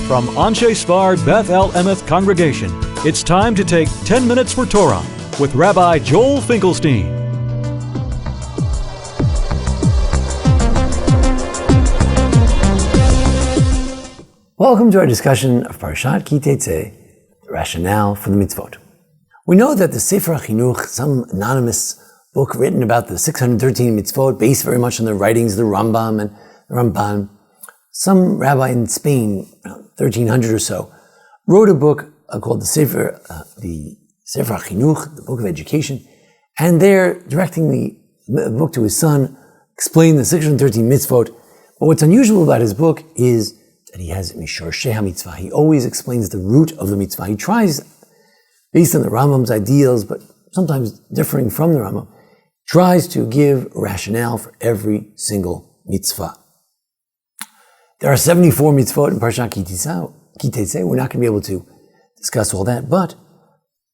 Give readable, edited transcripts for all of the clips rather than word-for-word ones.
From Anshe Sfar Beth El Emeth Congregation, it's time to take 10 Minutes for Torah with Rabbi Joel Finkelstein. Welcome to our discussion of Parashat Tetze, Rationale for the Mitzvot. We know that the Sefer HaChinuch, some anonymous book written about the 613 Mitzvot, based very much on the writings of the Rambam and the Ramban, some rabbi in Spain, around 1300 or so, wrote a book called the Sefer HaChinuch, the Book of Education, and there, directing the book to his son, explained the 613 Mitzvot. But what's unusual about his book is that he has Mishorshei HaMitzvah. He always explains the root of the mitzvah. He tries, based on the Rambam's ideals, but sometimes differing from the Rambam, tries to give a rationale for every single mitzvah. There are 74 mitzvot in Parashat Tetze. We're not going to be able to discuss all that, but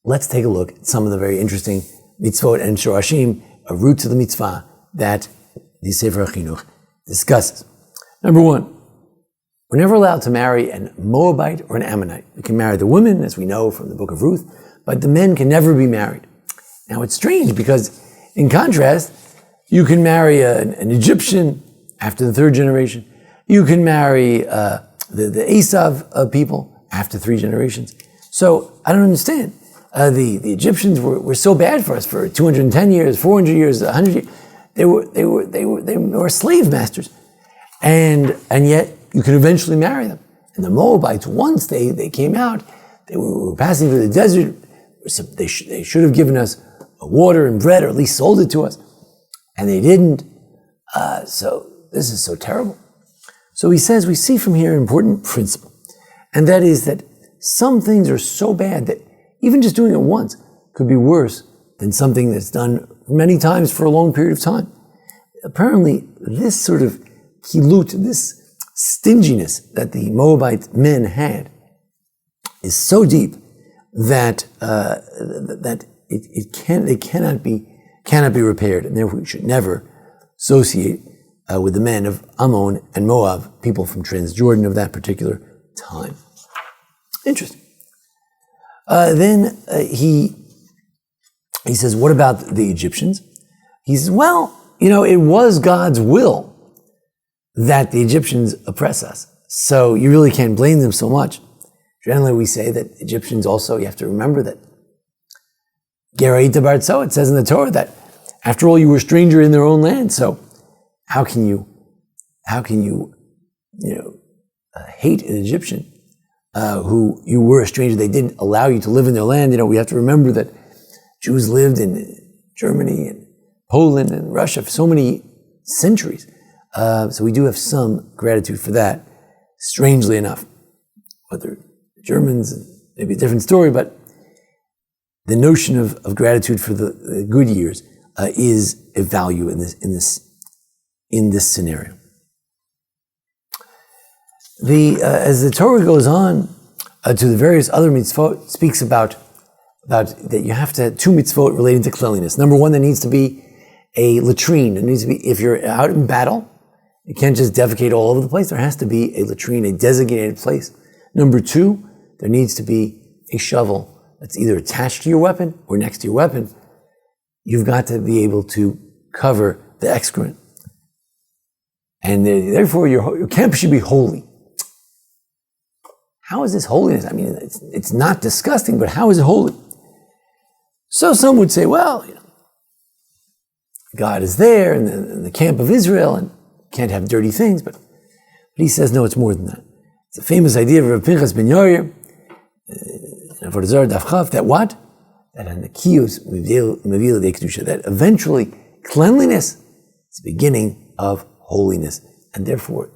let's take a look at some of the very interesting mitzvot and shorashim, roots of the mitzvah, that the Sefer HaChinuch discusses. Number one, we're never allowed to marry a Moabite or an Ammonite. We can marry the women, as we know from the book of Ruth, but the men can never be married. Now it's strange because, in contrast, you can marry an Egyptian after the third generation. You can marry the Esav people after 3 generations. So I don't understand. The Egyptians were so bad for us for 210 years, 400 years, 100 years. They were slave masters, and yet you can eventually marry them. And the Moabites, once they came out, they were passing through the desert. They should have given us water and bread, or at least sold it to us, and they didn't. So this is so terrible. So he says, we see from here an important principle, and that is that some things are so bad that even just doing it once could be worse than something that's done many times for a long period of time. Apparently, this sort of kilut, this stinginess that the Moabite men had, is so deep that they cannot be repaired, and therefore we should never associate with the men of Ammon and Moab, people from Transjordan of that particular time. Interesting. Then he says, what about the Egyptians? He says, well, it was God's will that the Egyptians oppress us. So you really can't blame them so much. Generally, we say that Egyptians also, you have to remember that Geraita Bartzo, it says in the Torah that after all, you were a stranger in their own land. So how can you hate an Egyptian who you were a stranger? They didn't allow you to live in their land. We have to remember that Jews lived in Germany and Poland and Russia for so many centuries. So we do have some gratitude for that, strangely enough. Whether Germans, maybe a different story, but the notion of gratitude for the good years is a value in this scenario. As the Torah goes on to the various other mitzvot, speaks about that you have to have 2 mitzvot relating to cleanliness. Number 1, there needs to be a latrine. It needs to be, if you're out in battle, you can't just defecate all over the place. There has to be a latrine, a designated place. Number 2, there needs to be a shovel that's either attached to your weapon or next to your weapon. You've got to be able to cover the excrement. And therefore, your camp should be holy. How is this holiness? I mean, it's not disgusting, but how is it holy? So some would say, well, God is there in the camp of Israel and can't have dirty things, but he says, no, it's more than that. It's a famous idea of Rav Pinchas ben Yair, that what? That eventually cleanliness is the beginning of holiness. And therefore,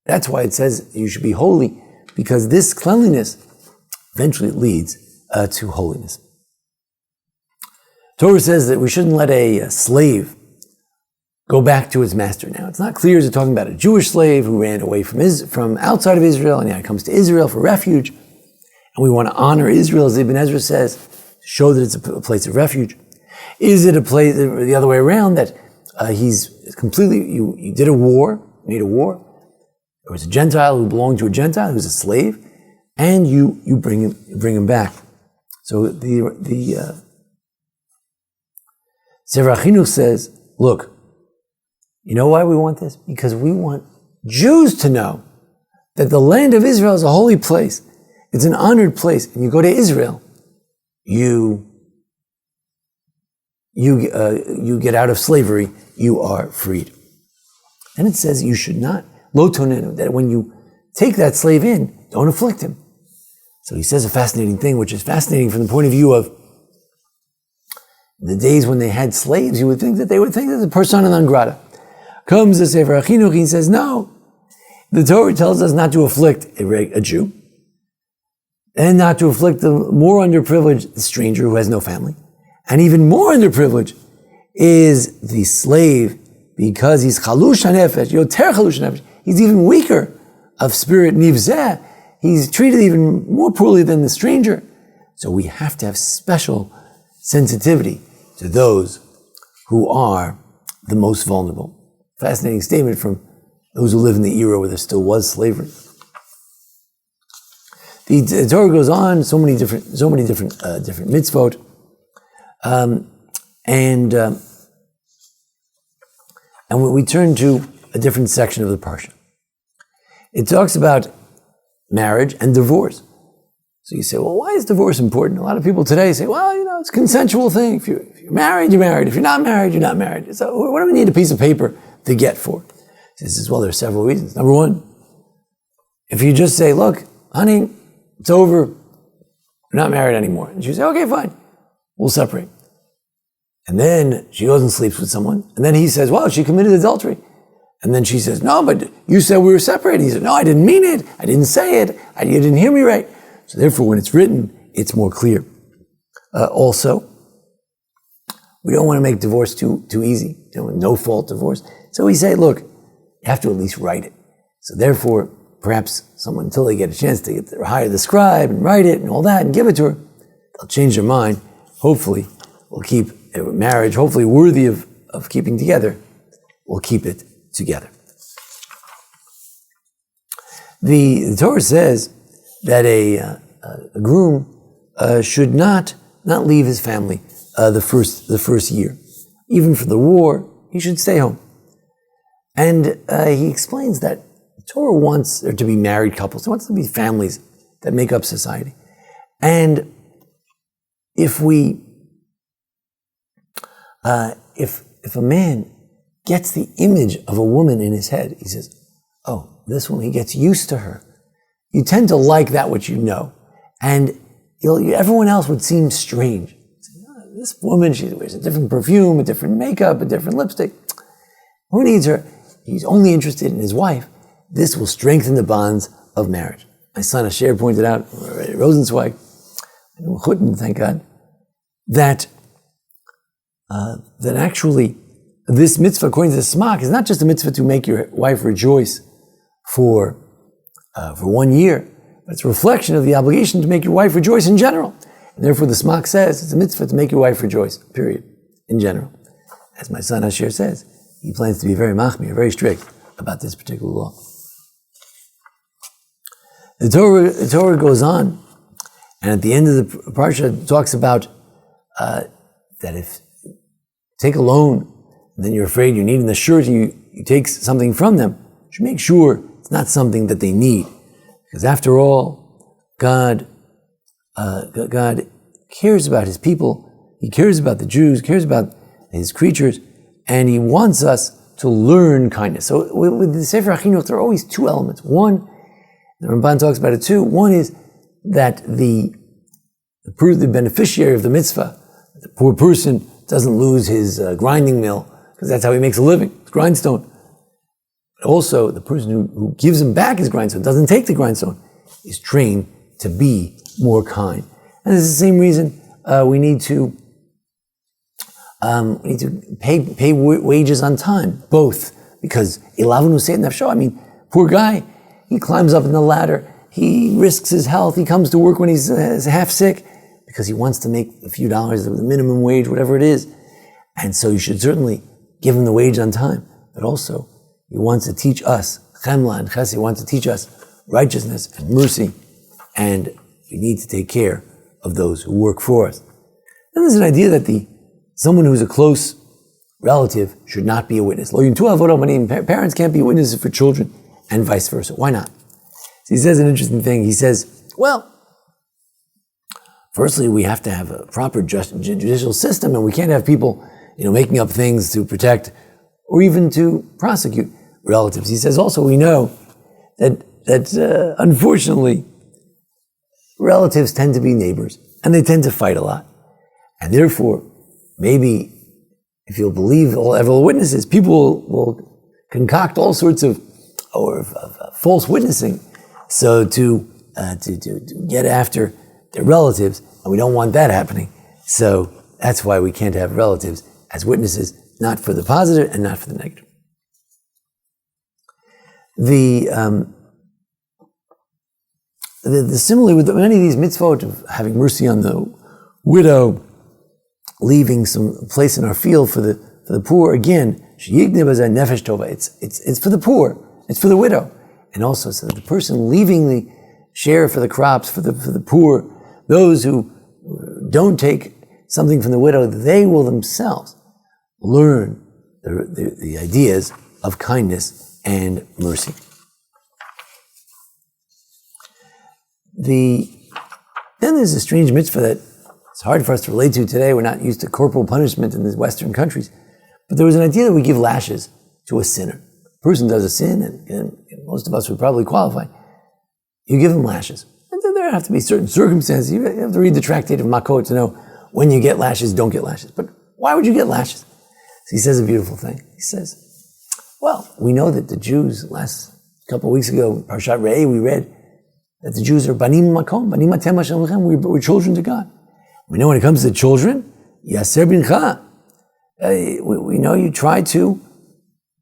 that's why it says you should be holy, because this cleanliness eventually leads to holiness. Torah says that we shouldn't let a slave go back to his master. Now, it's not clear, is it talking about a Jewish slave who ran away from outside of Israel and now he comes to Israel for refuge, and we want to honor Israel, as Ibn Ezra says, to show that it's a place of refuge. Is it a place the other way around, that he's completely, you did a war, made a war, There was a Gentile who belonged to a Gentile who's a slave, and you bring him back. So the Sefer HaChinuch says, look, you know why we want this? Because we want Jews to know that the land of Israel is a holy place. It's an honored place. And you go to Israel, you get out of slavery, you are freed. And it says you should not, lo tonenu, that when you take that slave in, don't afflict him. So he says a fascinating thing, which is fascinating from the point of view of the days when they had slaves. You would think that they would think that the persona non grata. Comes the Sefer HaChinuch, he says, no. The Torah tells us not to afflict a Jew, and not to afflict the more underprivileged, the stranger who has no family. And even more underprivileged is the slave, because he's chalush hanefesh, yoter chalush hanefesh. He's even weaker of spirit, nivzeh. He's treated even more poorly than the stranger. So we have to have special sensitivity to those who are the most vulnerable. Fascinating statement from those who live in the era where there still was slavery. The Torah goes on, so many different mitzvot, and when we turn to a different section of the parsha, it talks about marriage and divorce. So you say, well, why is divorce important? A lot of people today say, well, it's a consensual thing. If you're married, you're married. If you're not married, you're not married. So what do we need a piece of paper to get for? He says, well, there are several reasons. Number one, if you just say, look, honey, it's over, we're not married anymore. And she say, okay, fine, we'll separate. And then she goes and sleeps with someone. And then he says, well, she committed adultery. And then she says, no, but you said we were separated. He said, no, I didn't mean it. I didn't say it. You didn't hear me right. So therefore, when it's written, it's more clear. Also, we don't want to make divorce too easy. No fault divorce. So we say, look, you have to at least write it. So therefore, perhaps someone, until they get a chance to hire the scribe and write it and all that and give it to her, they'll change their mind. Hopefully, we'll keep a marriage, hopefully worthy of keeping together, we'll keep it together. The Torah says that a groom should not leave his family the first year. Even for the war, he should stay home. And he explains that the Torah wants there to be married couples. It wants there to be families that make up society. And if a man gets the image of a woman in his head, he says, oh, this woman, he gets used to her. You tend to like that which you know. And everyone else would seem strange. This woman, she wears a different perfume, a different makeup, a different lipstick. Who needs her? He's only interested in his wife. This will strengthen the bonds of marriage. My son Asher pointed out, Rosenzweig, thank God, that actually this mitzvah, according to the Smak, is not just a mitzvah to make your wife rejoice for 1 year, but it's a reflection of the obligation to make your wife rejoice in general. And therefore the Smak says it's a mitzvah to make your wife rejoice, period, in general. As my son Asher says, he plans to be very machmir, very strict about this particular law. The Torah goes on, and at the end of the parsha it talks about that if you take a loan, and then you're afraid you're needing the surety, you take something from them, you should make sure it's not something that they need. Because after all, God cares about his people, he cares about the Jews, cares about his creatures, and he wants us to learn kindness. So with the Sefer HaChinuch, there are always two elements. One, the Ramban talks about it too, one is that the beneficiary of the mitzvah, the poor person, doesn't lose his grinding mill, because that's how he makes a living, it's grindstone. But also, the person who gives him back his grindstone, doesn't take the grindstone, is trained to be more kind. And it's the same reason we need to pay wages on time, both, because poor guy, he climbs up in the ladder, he risks his health, he comes to work when he's half sick, because he wants to make a few dollars, the minimum wage, whatever it is. And so you should certainly give him the wage on time. But also, he wants to teach us chemla and chesed. He wants to teach us righteousness and mercy, and we need to take care of those who work for us. Then there's an idea that someone who's a close relative should not be a witness. Parents can't be witnesses for children, and vice versa. Why not? So he says an interesting thing. He says, well, firstly, we have to have a proper judicial system, and we can't have people, making up things to protect or even to prosecute relatives. He says also, we know that unfortunately, relatives tend to be neighbors, and they tend to fight a lot. And therefore, maybe if you'll believe all witnesses, people will concoct all sorts of false witnessing, so to get after their relatives, and we don't want that happening. So that's why we can't have relatives as witnesses, not for the positive and not for the negative. Similarly with many of these mitzvot of having mercy on the widow, leaving some place in our field for the poor, again, it's for the poor, it's for the widow. And also, so that the person leaving the share for the crops, for the poor, those who don't take something from the widow, they will themselves learn the ideas of kindness and mercy. Then there's a strange mitzvah that it's hard for us to relate to today. We're not used to corporal punishment in the Western countries. But there was an idea that we give lashes to a sinner. A person does a sin, and most of us would probably qualify. You give them lashes. And then there have to be certain circumstances. You have to read the tractate of Makot to know when you get lashes, don't get lashes. But why would you get lashes? So he says a beautiful thing. He says, well, we know that the Jews, last couple of weeks ago, Parshat Re'eh, we read that the Jews are banim makom, banim atem Hashem lechem, we're children to God. We know when it comes to children, yaser bincha. We know you try to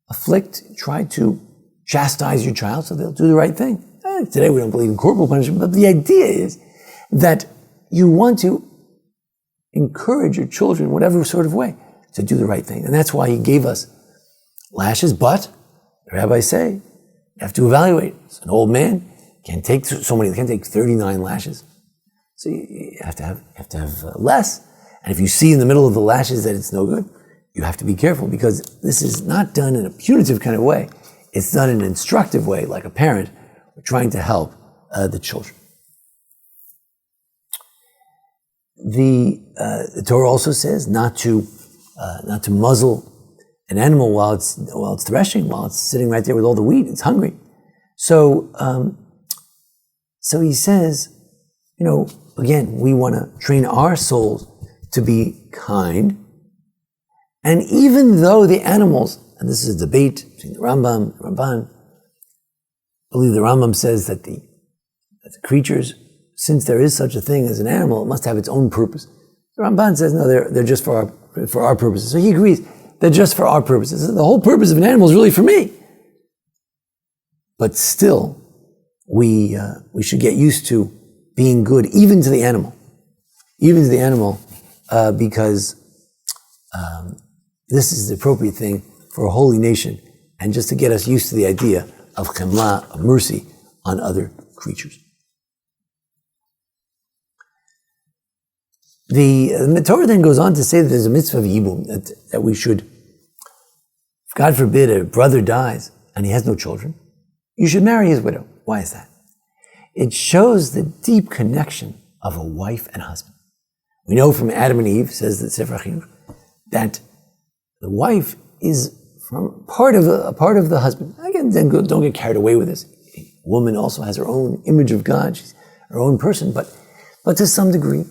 afflict, try to chastise your child so they'll do the right thing. Today we don't believe in corporal punishment, but the idea is that you want to encourage your children, whatever sort of way, to do the right thing. And that's why he gave us lashes, but the rabbis say, you have to evaluate. It's an old man, can't take so many, can't take 39 lashes. So you have to have less. And if you see in the middle of the lashes that it's no good, you have to be careful, because this is not done in a punitive kind of way. It's done in an instructive way, like a parent trying to help the children. The Torah also says not to muzzle an animal while it's threshing, while it's sitting right there with all the wheat. It's hungry. So he says, again, we want to train our souls to be kind. And even though the animals, and this is a debate between the Rambam and the Ramban, I believe the Rambam says that the creatures, since there is such a thing as an animal, it must have its own purpose. The Ramban says, no, they're just for our purposes. So he agrees, they're just for our purposes. The whole purpose of an animal is really for me. But still, we should get used to being good, even to the animal. Because this is the appropriate thing for a holy nation, and just to get us used to the idea of chemla, of mercy on other creatures. The Torah then goes on to say that there's a mitzvah of yibum, that we should, if God forbid a brother dies and he has no children, you should marry his widow. Why is that? It shows the deep connection of a wife and husband. We know from Adam and Eve, says the Sefer HaChinuch, that the wife is from part of the husband. Again, then don't get carried away with this. A woman also has her own image of God. She's her own person, but to some degree,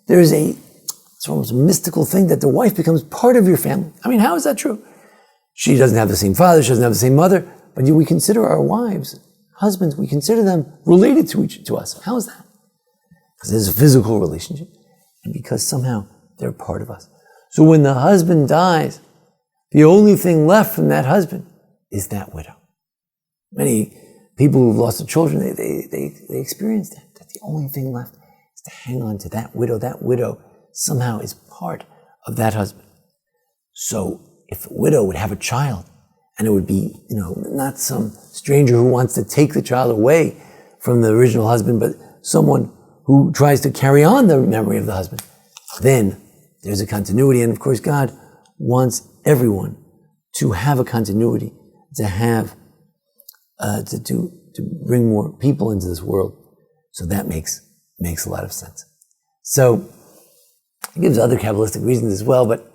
there is it's almost a mystical thing that the wife becomes part of your family. I mean, how is that true? She doesn't have the same father, she doesn't have the same mother, but we consider our wives, husbands, we consider them related to us. How is that? Because there's a physical relationship, and because somehow they're part of us. So when the husband dies, the only thing left from that husband is that widow. Many people who've lost their children, they experience that the only thing left is to hang on to that widow. That widow somehow is part of that husband. So if a widow would have a child, And it would be, not some stranger who wants to take the child away from the original husband, but someone who tries to carry on the memory of the husband. Then there's a continuity. And of course, God wants everyone to have a continuity, to have, to bring more people into this world. So that makes a lot of sense. So it gives other Kabbalistic reasons as well, but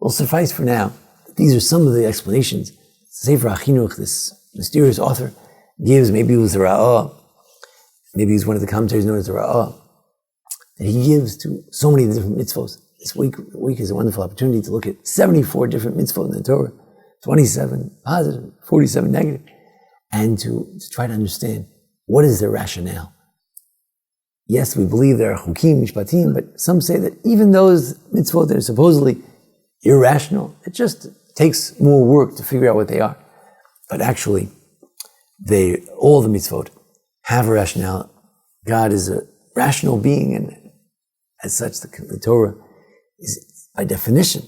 will suffice for now. These are some of the explanations Sefer HaChinuch, this mysterious author, gives. Maybe it was the Ra'ah, maybe he's one of the commentators known as the Ra'ah, that he gives to so many different mitzvot. This week is a wonderful opportunity to look at 74 different mitzvot in the Torah, 27 positive, 47 negative, and to try to understand what is their rationale. Yes, we believe there are chukim, mishpatim, but some say that even those mitzvot that are supposedly irrational, it just takes more work to figure out what they are. But actually, all the mitzvot have a rationale. God is a rational being, and as such, the Torah is, by definition,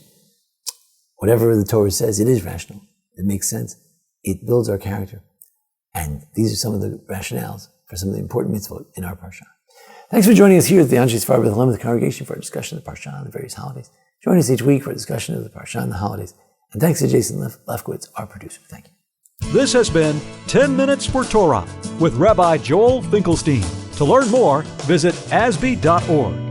whatever the Torah says, it is rational. It makes sense. It builds our character. And these are some of the rationales for some of the important mitzvot in our parsha. Thanks for joining us here at the Anshe Sfar Beth Lehem congregation for a discussion of the parsha and the various holidays. Join us each week for a discussion of the parsha and the holidays. And thanks to Jason Lefkowitz, our producer. Thank you. This has been 10 Minutes for Torah with Rabbi Joel Finkelstein. To learn more, visit asb.org.